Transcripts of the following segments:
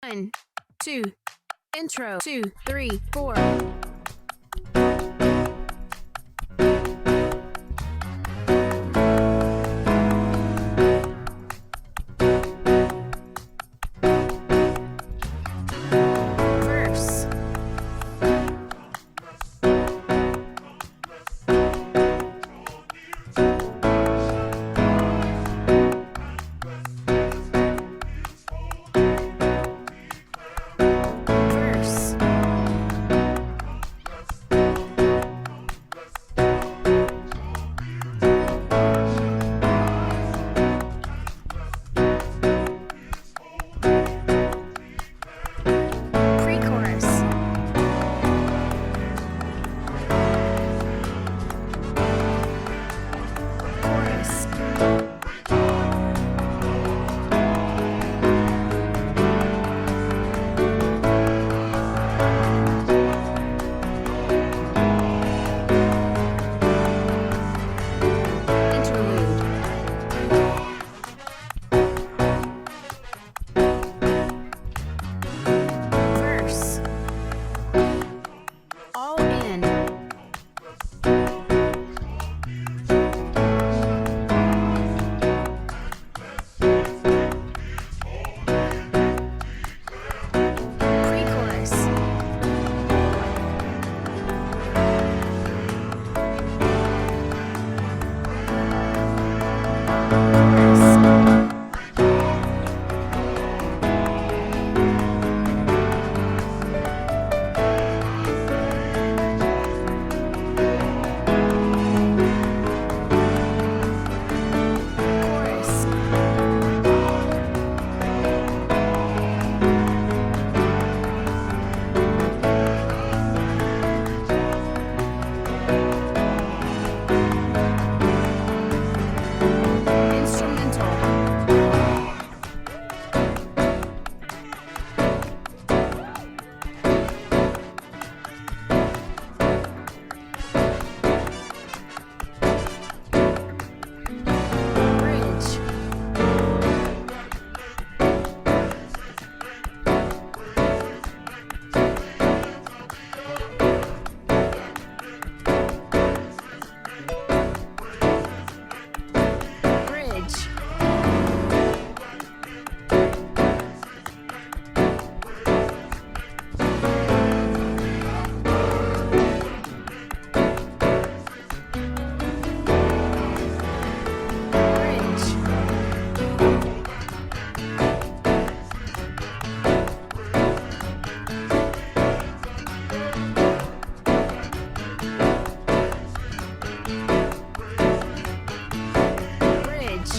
1, 2, intro, 2, 3, 4. Verse. Verse. Pre-chorus. Chorus. Interlude. Verse. All in. Pre-chorus. Chorus. Chorus. Instrumental. Bridge. Bridge. Bridge. Bridge.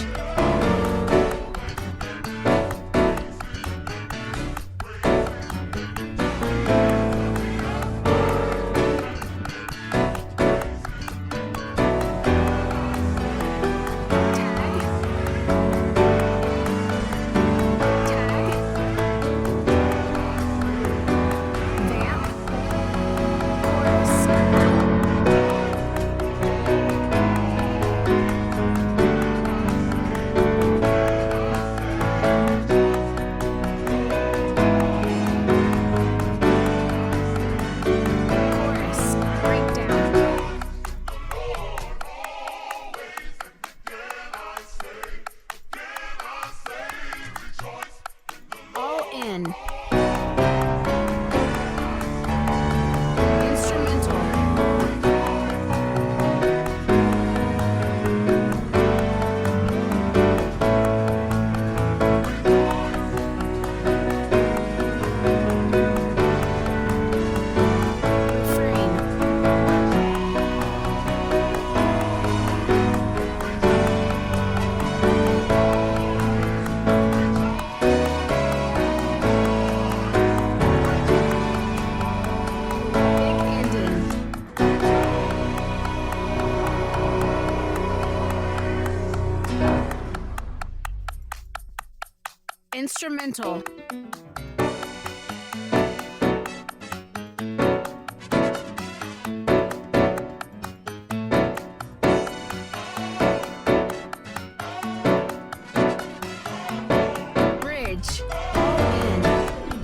Tag. Tag. Vamp. Chorus. Chorus. Breakdown. All in. Instrumental. Refrain. Big ending. Instrumental. Bridge. All in.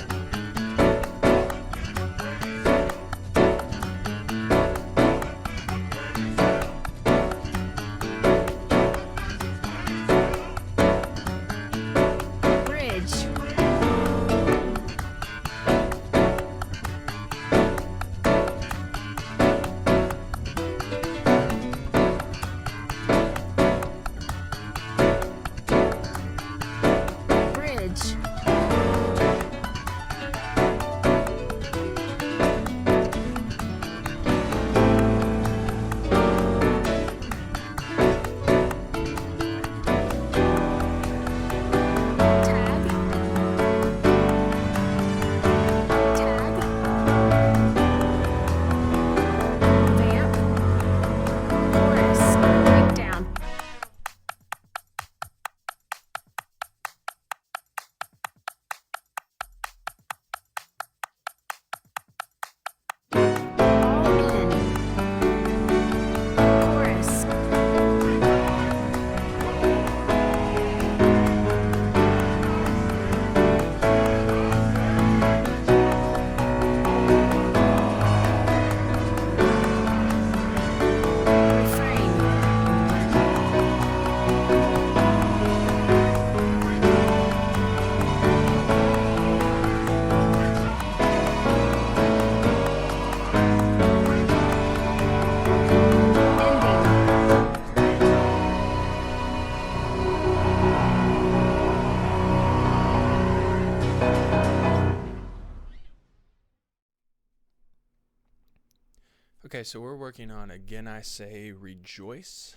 Okay, so we're working on Again I Say Rejoice.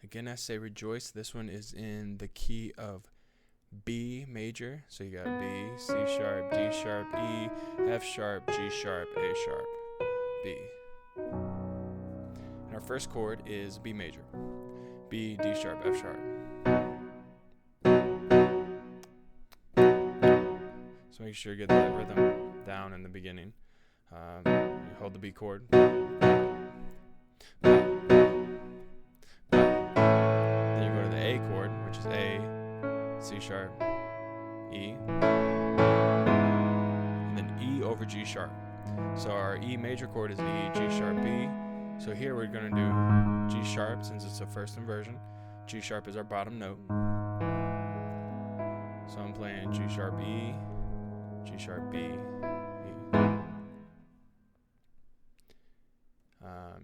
Again I Say Rejoice. This one is in the key of B major. So you got B, C sharp, D sharp, E, F sharp, G sharp, A sharp, B. And our first chord is B major. B, D sharp, F sharp. So make sure you get that rhythm down in the beginning. You hold the B chord. Then you go to the A chord, which is A, C sharp, E, and then E over G sharp. So our E major chord is E, G sharp, B. So here we're going to do G sharp since it's a first inversion. G sharp is our bottom note. So I'm playing G sharp, E, G sharp, B, E.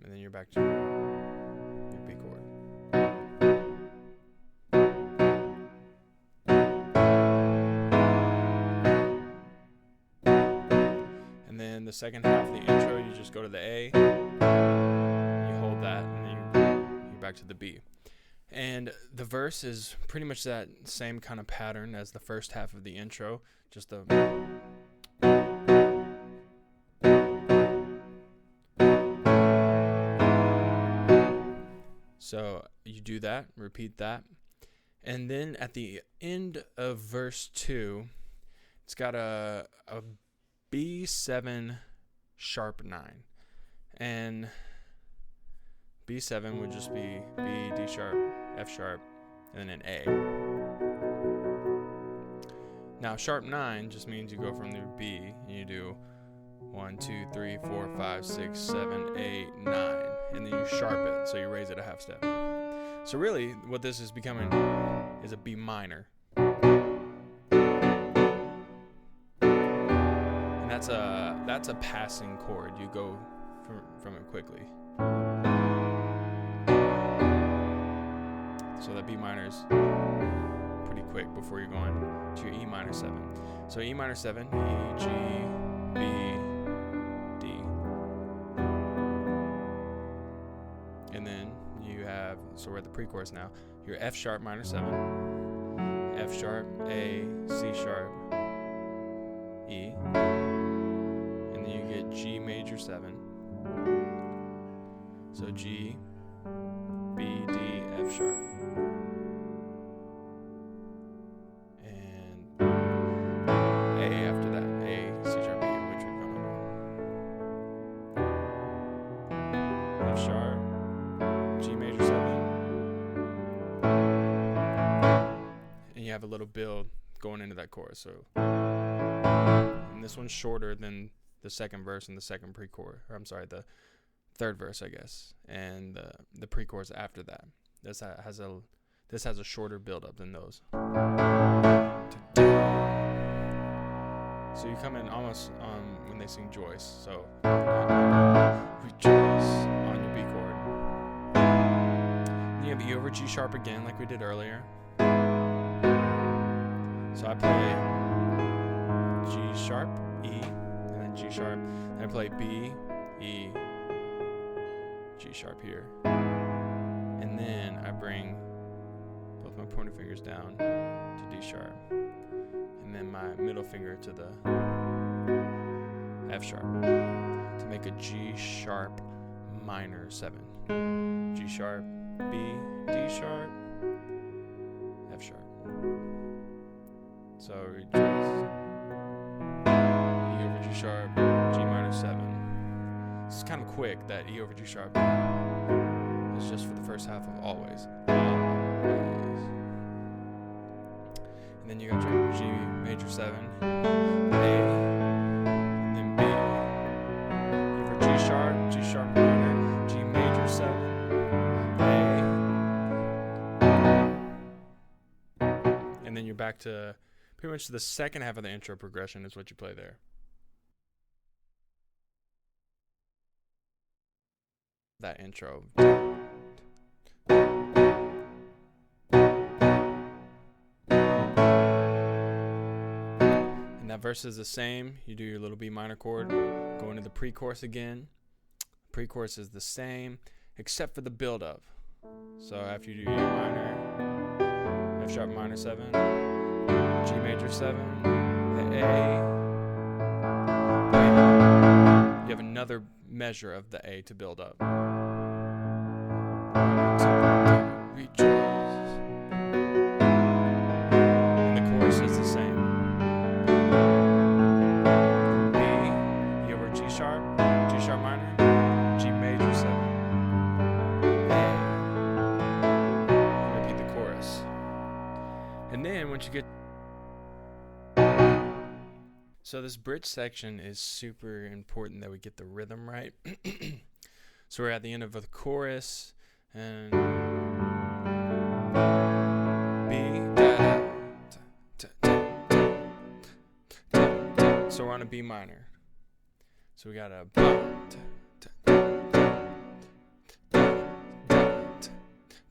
And then you're back to your B chord. And then the second half of the intro, you just go to the A, you hold that, and then you're back to the B. And the verse is pretty much that same kind of pattern as the first half of the intro, just a... So you do that, repeat that. And then at the end of verse 2, it's got a B7 sharp 9. And B7 would just be B, D sharp, F sharp, and then an A. Now sharp 9 just means you go from the B and you do 1, 2, 3, 4, 5, 6, 7, 8, 9. And then you sharp it, so you raise it a half step. So really, what this is becoming is a B minor. And that's a passing chord. You go from it quickly. So that B minor is pretty quick before you're going to your E minor 7. So E minor 7, E, G, B, D. And then you have, so we're at the pre-chorus now, your F sharp minor 7, F sharp, A, C sharp, E, and then you get G major 7, so G, B, D, F sharp, and A after that, A, C sharp, E, which we're going to F sharp, G major 7, and you have a little build going into that chorus. So, and this one's shorter than the second verse and the second pre-chorus, or I'm sorry, the third verse, I guess, and the pre-chorus after that. This has a shorter build-up than those. So you come in almost when they sing Joyce. So rejoice on your B chord. You have E over G sharp again, like we did earlier. So I play G sharp, E, and then G sharp. And I play B, E, G sharp here. And then I bring both my pointer fingers down to D sharp. And then my middle finger to the F sharp to make a G sharp minor 7. G sharp, B, D sharp, F sharp. So rejoice. E over G sharp, G minor 7. It's kind of quick, that E over G sharp is just for the first half of Always. Always. And then you got your G major 7, A, and then B. E over G sharp minor, G major 7, A. And then you're back to pretty much the second half of the intro progression is what you play there. That intro. And that verse is the same. You do your little B minor chord, go into the pre-chorus again, Pre-chorus is the same, except for the build-up. So after you do E minor, F sharp minor 7, G major 7, the A, you have another measure of the A to build up. Rejoice. And the chorus is the same. B, you over G sharp minor, G major 7, A. Repeat the chorus. And then once you get, so this bridge section is super important that we get the rhythm right. So we're at the end of the chorus, and B, da, da, da, da, da. So we're on a B minor. So we got a ba, da, da, da, da,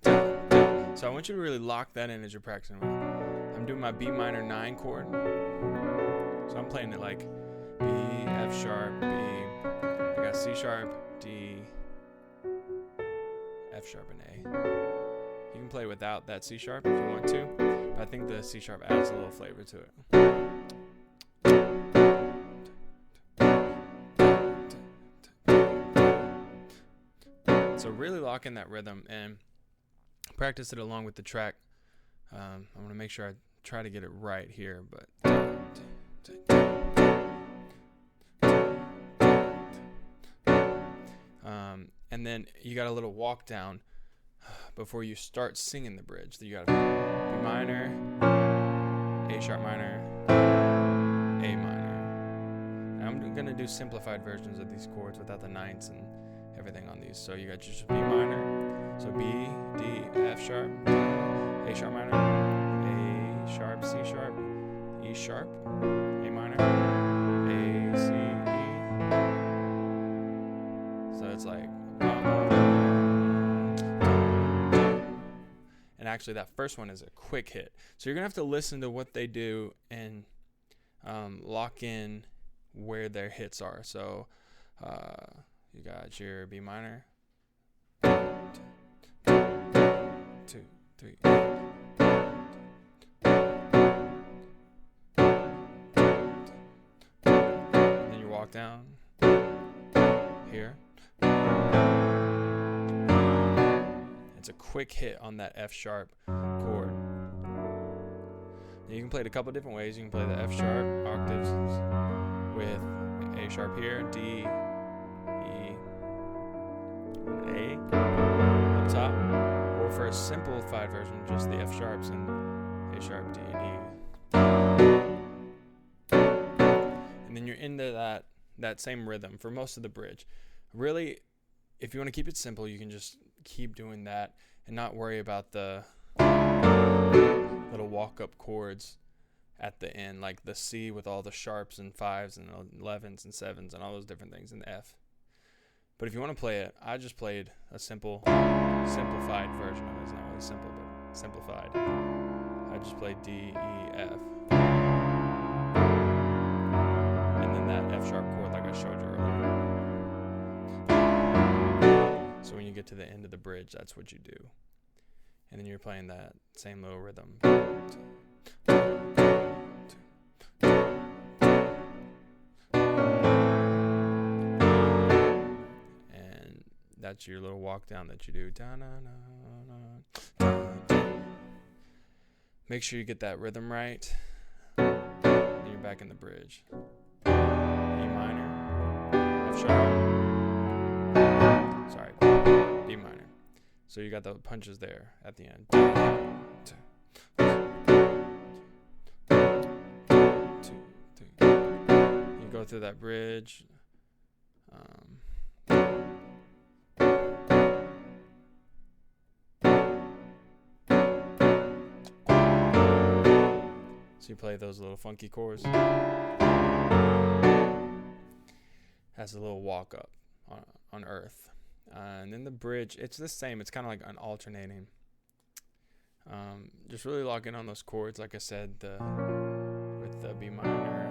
da. So I want you to really lock that in as you're practicing. I'm doing my B minor 9 chord. So I'm playing it like B, F sharp, B. I got C sharp, D, F sharp, and A. You can play without that C sharp if you want to, but I think the C sharp adds a little flavor to it. So really lock in that rhythm and practice it along with the track. I'm going to make sure I try to get it right here, but and then you got a little walk down before you start singing the bridge. So you got B minor, A sharp minor, A minor. And I'm gonna do simplified versions of these chords without the ninths and everything on these. So you got just B minor, so B, D, F sharp, D, A sharp minor, A sharp, C sharp, E sharp, A minor, A, C, E. So it's like, and actually that first one is a quick hit. So you're gonna have to listen to what they do and lock in where their hits are. So you got your B minor, 2, 3. And then you walk down here. It's a quick hit on that F sharp chord. Now you can play it a couple different ways. You can play the F sharp octaves with A sharp here, D, E, and A up top. Or for a simplified version, just the F sharps and A sharp, D, and E. And then you're into that same rhythm for most of the bridge. Really, if you want to keep it simple, you can just keep doing that and not worry about the little walk-up chords at the end, like the C with all the sharps and 5s and 11s and 7s and all those different things, and the F. But if you want to play it, I just played a simplified version of it. It's not really simple, but simplified. I just played D, E, F. And then that F sharp chord like I showed you earlier. So when you get to the end of the bridge, that's what you do. And then you're playing that same little rhythm. And that's your little walk down that you do. Make sure you get that rhythm right. Then you're back in the bridge. E minor, F sharp. Sorry, D minor. So you got the punches there at the end. 2, 3. You go through that bridge. So you play those little funky chords. Has a little walk up on earth. And then the bridge, it's the same. It's kind of like an alternating. Just really lock in on those chords, like I said, with the B minor,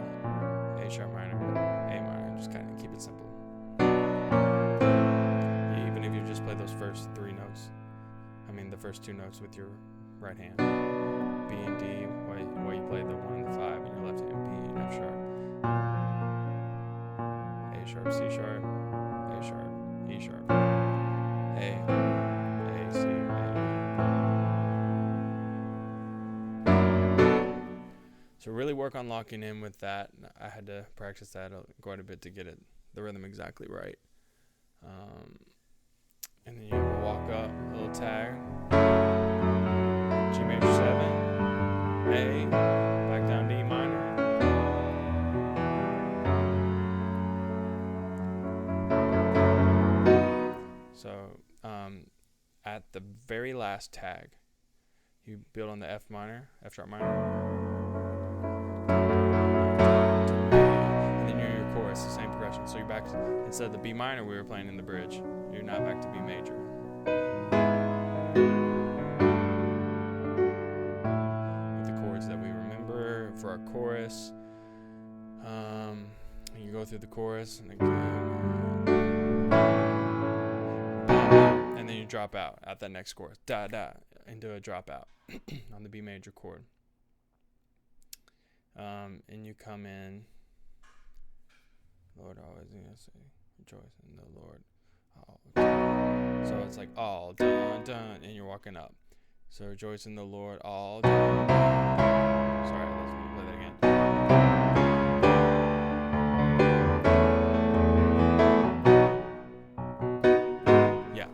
A sharp minor, A minor. Just kind of keep it simple. those first three notes. The first two notes with your right hand. B and D, while you play the 1 and the 5 in your left hand. B and F sharp. A sharp, C sharp, A sharp, E sharp. A, C, A. So really work on locking in with that. I had to practice that quite a bit to get the rhythm exactly right. And then you have a walk up, a little tag. G major 7, A, back down D minor. So at the very last tag, you build on the F sharp minor. And then you're in your chorus, the same progression. So you're back, instead of the B minor we were playing in the bridge, you're now back to B major. With the chords that we remember for our chorus. And you go through the chorus and again. And then you drop out at that next chorus. Da da into a drop out on the B major chord. And you come in. Lord always say, rejoice in the Lord. So it's like all done, done, and you're walking up. So rejoice in the Lord, all done. Sorry, let's play that again. Yeah.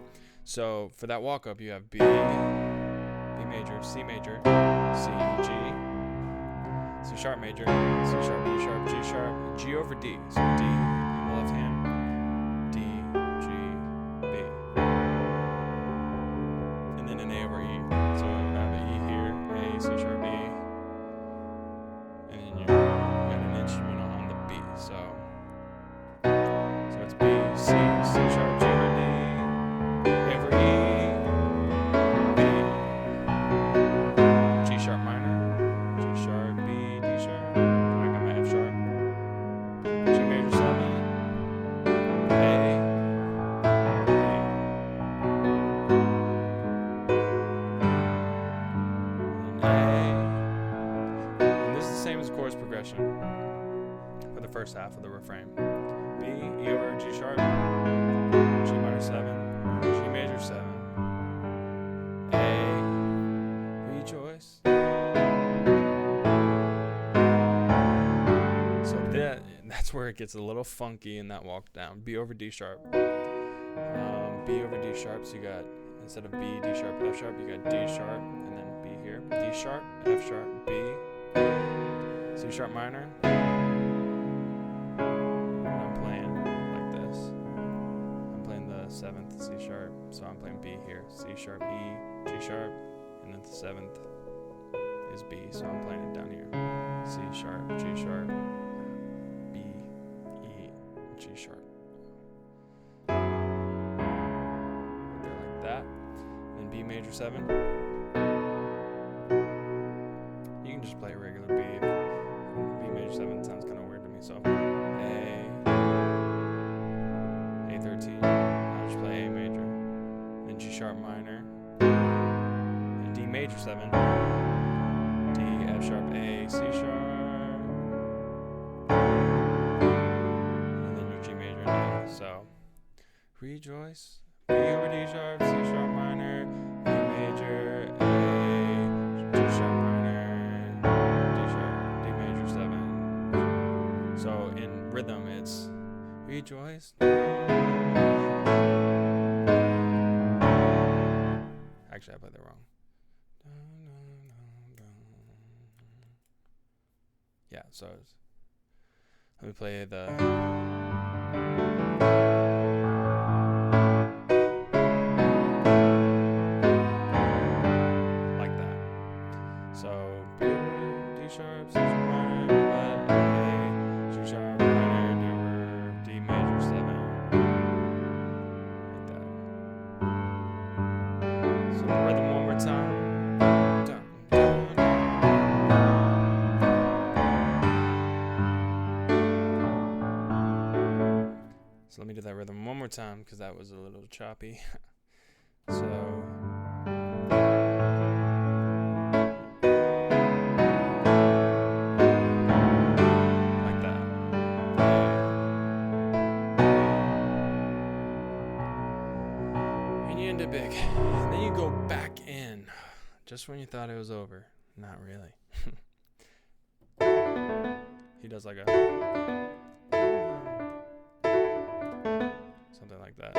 So for that walk up, you have B major, C major, C, G, C sharp major, C sharp, E sharp, G sharp, G over D. So D in the left hand, D, G, B. And then an A over E. So I have an E here, A, C sharp, E. And then you got an instrumental on the B. So it's B, C, C sharp, G over D, A over E, B, G sharp minor, G sharp, B, D sharp, I got my F sharp, G major 7, A, B. And this is the same as chorus progression for the first half of the refrain. B, E over G sharp, G minor 7, G major 7, A, rejoice. So that's where it gets a little funky in that walk down. B over D sharp, B over D sharp. So you got, instead of B, D sharp, F sharp, you got D sharp, and then B here. D sharp, F sharp, B, C sharp minor. And I'm playing like this. I'm playing the 7th C sharp, so I'm playing B here. C sharp, E, G sharp, and then the 7th is B, so I'm playing it down here. C sharp, G sharp, B, E, G sharp. Right there like that. Then B major 7. You can just play a regular B. B major 7 sounds kind of weird to me, so A13. I'll just play A major. Then G sharp minor. Then D major 7. D, F sharp, A, C sharp. And then your G major and A. So rejoice. B over D sharp, C sharp minor, B major, A, G sharp minor, D sharp, D major 7. So in rhythm it's rejoice. Actually, I played that wrong. Yeah, so let me play the. So B, D sharp, C sharp minor, A, G sharp minor, D over D major 7, like that. So the rhythm one more time. Dun, dun, dun. So let me do that rhythm one more time because that was a little choppy. So like that. And you end it big. And then you go back in just when you thought it was over. Not really. He does like a something like that.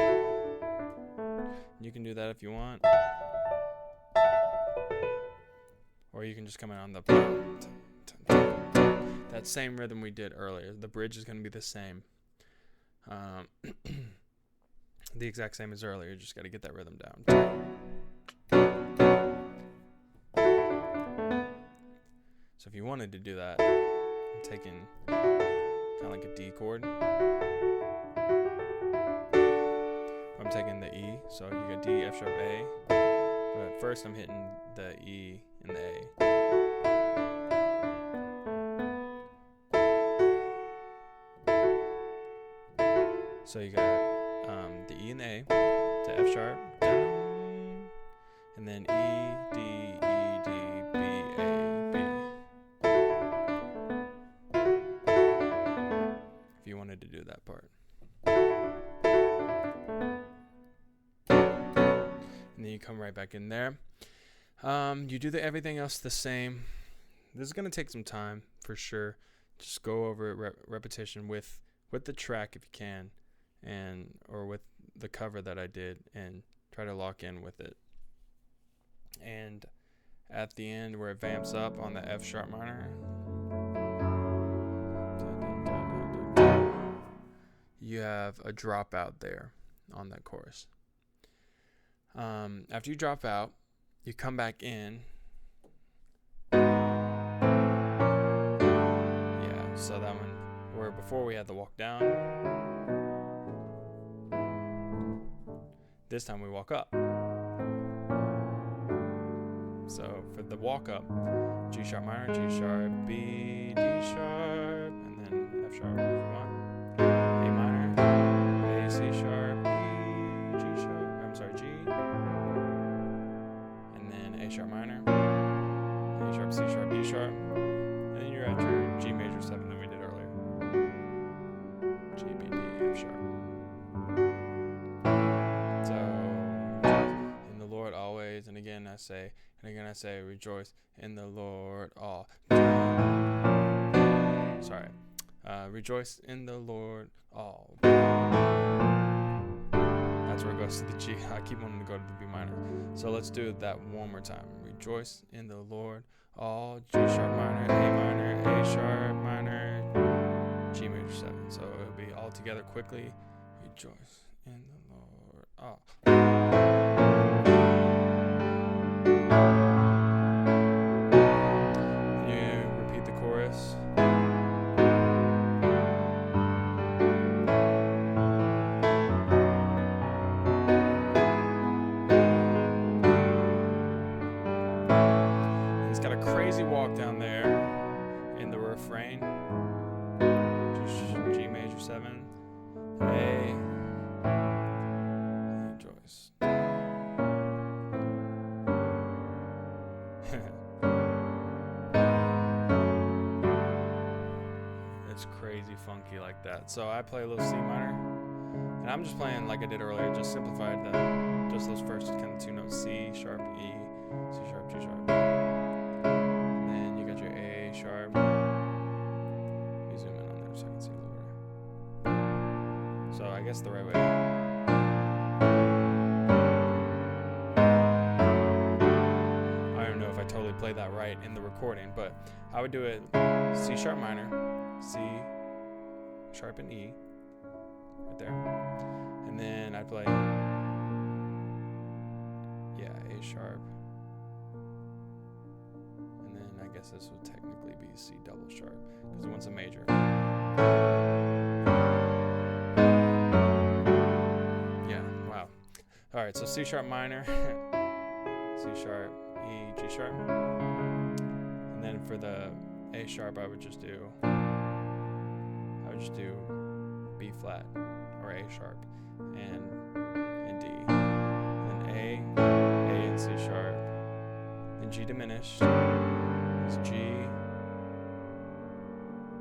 You can do that if you want. Or you can just come in on the that same rhythm we did earlier. The bridge is going to be the same. The exact same as earlier. You just got to get that rhythm down. So if you wanted to do that, I'm taking kind of like a D chord. I'm taking the E, so you got D, F sharp, A. But first I'm hitting the E and the A. So you got the E and the A to F sharp, and then E, D, E, D, B, A, B. If you wanted to do that part. And then you come right back in there. You do everything else the same. This is going to take some time for sure. Just go over it, repetition with the track if you can, or with the cover that I did, and try to lock in with it. And at the end where it vamps up on the F sharp minor, you have a dropout there on that chorus. After you drop out, you come back in. Yeah, so that one, where before we had the walk down, this time we walk up. So for the walk up, G sharp minor, G sharp, B, D sharp, and then F sharp if you want. A minor, A, C sharp, E, G sharp, G. And then A sharp minor, A sharp, C sharp, E sharp. And then you're at your G major 7 that we did earlier. G, B, D, F sharp. So, in the Lord always, and again I say, rejoice in the Lord all. Sorry. Rejoice in the Lord all. That's where it goes to the G. I keep wanting to go to the B minor. So let's do that one more time. Rejoice in the Lord all. G sharp minor, A minor, A sharp minor, G major 7. So it'll be all together quickly. Rejoice in the Lord all. Crazy walk down there in the refrain. Just G major 7, A, rejoice. It's crazy funky like that. So I play a little C minor, and I'm just playing like I did earlier, just simplified just those first kind of two notes: C sharp, E, C sharp, G sharp. Sharp. Let me zoom in on there so I can see a little better. So I guess the right way. I don't know if I totally played that right in the recording, but I would do it C sharp minor, C sharp and E, right there, and then I'd play A sharp. I guess this would technically be C double sharp because it wants a major. Yeah, wow. All right, so C sharp minor, C sharp, E, G sharp. And then for the A sharp, I would just do B flat or A sharp and D. And then A, G diminished is G,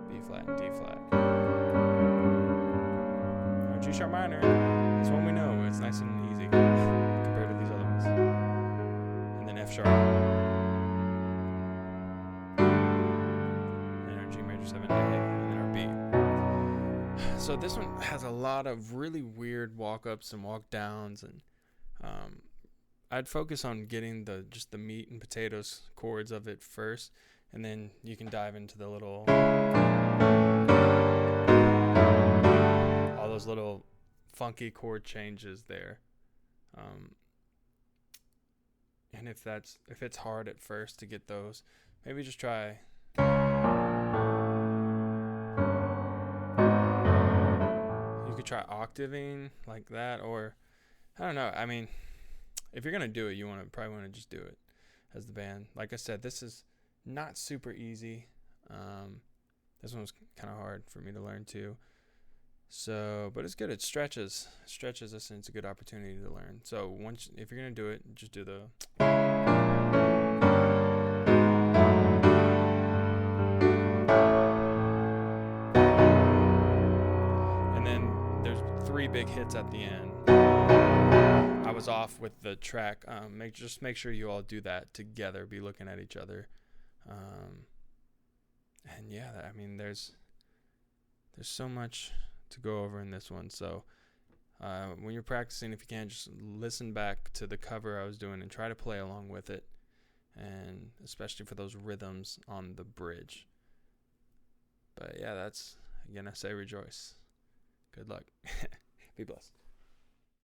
B flat, and D flat. Now G sharp minor, that's one we know. It's nice and easy compared to these other ones. And then F sharp. And then our G major 7A, and then our B. So this one has a lot of really weird walk-ups and walk-downs, and I'd focus on getting just the meat and potatoes chords of it first, and then you can dive into the all those little funky chord changes there. And if it's hard at first to get those, maybe just try. You could try octaving like that, or I don't know. I mean, if you're gonna do it, you probably want to just do it as the band. Like I said, this is not super easy. This one was kind of hard for me to learn too. So, but it's good. It stretches us, and it's a good opportunity to learn. So if you're gonna do it, just do the. And then there's 3 big hits at the end. I was off with the track. Just make sure you all do that together. Be looking at each other. And yeah, I mean, there's so much to go over in this one. So when you're practicing, if you can, just listen back to the cover I was doing and try to play along with it, and especially for those rhythms on the bridge. But yeah, again, I say rejoice. Good luck. Be blessed.